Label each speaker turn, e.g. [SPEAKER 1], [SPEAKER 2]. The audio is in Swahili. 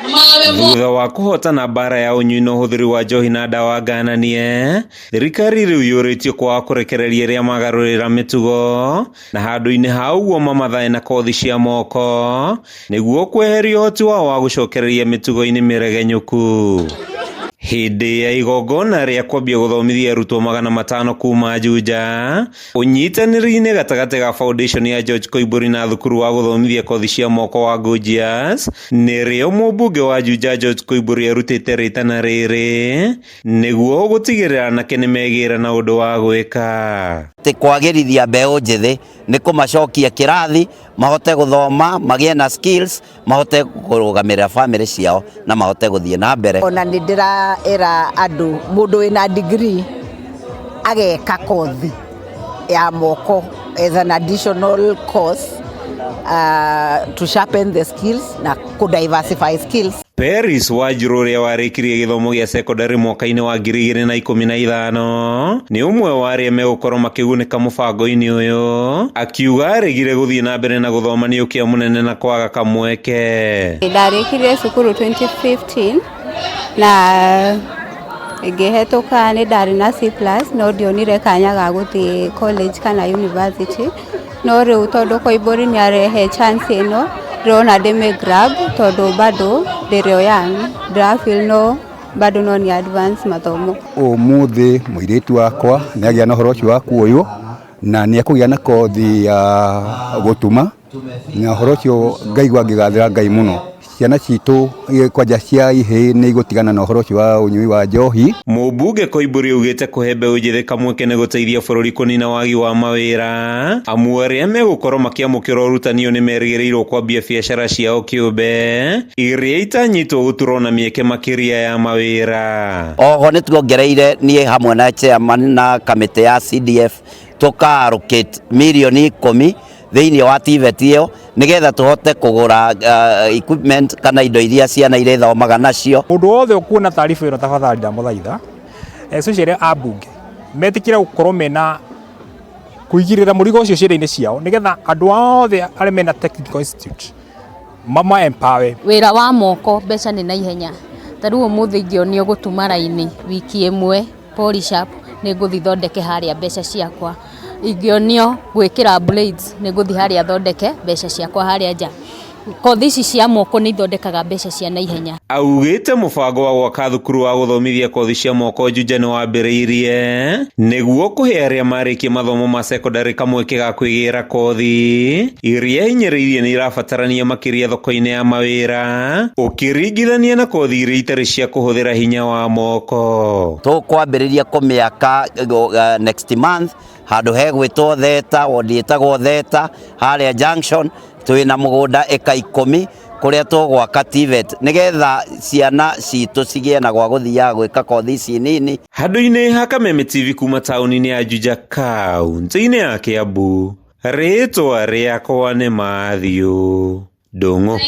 [SPEAKER 1] Thutha wa kuhotana bara ya unyui na uhuthiri wa njohi na ndawa ngananie, thirikari riu yuritie kwa kurekereria ria magarurira mitugo na handu-ini ha uguo mamathae na kothi cia moko niguo kweheria uhoti wao wa gucokereria mitugo-ini miregenyuku. Hindi ya igongona ria kwambia guthomithia arutwo 500 kuma Juja, unyitaniri-ini gatagati ga foundation ya George Koiburi na thukuru wa guthomithia kothi cia moko wa Gujias, nirio mubunge wa Juja George Koiburi arutite ritana riri niguo gutigirira anake nimegira na undu wa gwika
[SPEAKER 2] kwagirithia mbeu njithi ni kumacokia kirathi mahote guthoma magie na skills mahote kurugamirira family ciao na mahote guthie na mbere.
[SPEAKER 3] Ona ndira era andu mundu wina degree ageka kothi ya moko as an additional course to sharpen the skills na ku diversify skills.
[SPEAKER 1] Paris Wanjiru ria warikirie githomo gia secondary mwaka-ini wa 2015 ni umwe wa aria megukorwo makigunika mubango-ini uyu, akiuga arigire guthie na mbere na guthoma ni ukia munene na kwaga kamweke.
[SPEAKER 4] Ndarikirie cukuru 2015 na ngihetoka ni ndari na C+ no ndionire kanya ga guthie college kana university, no riu tondu Koiburi ni arehe chance ino rona deme grab tondu bado ndirio young drafil no bado no ni advance mathomo.
[SPEAKER 5] Umuthi muiritu wakwa ni agia na horo wa kuoyo na ni akugia na kothi ya gutuma na horo cio ngaigwa ngigathira ngai muno. Ciana citu kwanja cia ihe ni gutigana na horo wa unyui wa njohi.
[SPEAKER 1] Mubunge Koiburi ugite kuhe mbeũ njithi kamweke ni guteithia bururi kunina wagi wa mawira, amu aria megukorwo makiamukira urutanio ni merigĩrĩirwo kwambia biacara ciao kiumbe iria itanyitwo guturwo na mieke makiria ya mawira.
[SPEAKER 2] Oho ni tuongereire ni hamwe na chairman na kamite ya CDF tuka-allocate milioni 10 thiini wa TVET iyo nigetha tuhote kugura equipment kana indo iria ciana irethomaga nacio.
[SPEAKER 6] Undu wothe ukuona taarifa ino tafadhali ndamuthaitha especially abunge metikire gukorwo mena kuigirira murigo ucio ciira-ini ciao nigetha andu othe aria mena technical institute mama empower.
[SPEAKER 7] Wira wa moko mbeca ni na ihenya tariu umuthi ingionio gutuma raini wiki imwe polishap ni nguthi thondeke haria mbeca ciakwa, ingionio gwikira blades ni nguthi haria thondeke mbeca ciakwa haria nja. Kothi ici cia moko ni ithondekaga mbeca cia naihenya.
[SPEAKER 1] Augite mubango wa gwaka thukuru wa guthomithia kothi cia moko Juja ni wambiriirie niguo kuhe aria marikie mathomo ma secondary kamweke ga kwigira kothi iria hinyiriirie ni irabatarania makiria thoko-ini ya mawira ukiringithania na kothi iria itari cia kuhuthira hinya wa moko.
[SPEAKER 2] Tukwambiriria kumiaka next month handu hegwitwo theta wodietagwo theta haria junction twina mugunda eka 10 kuria tugwaka TVET nigetha ciana citu cigie na gwa guthia gwika kothi ici nini.
[SPEAKER 1] Handu-ini ha Kameme TV kuma tauni-ini ya Juja kaunti-ini ya Kiambu, ritwa riakwa ni Mathio Ndung'u.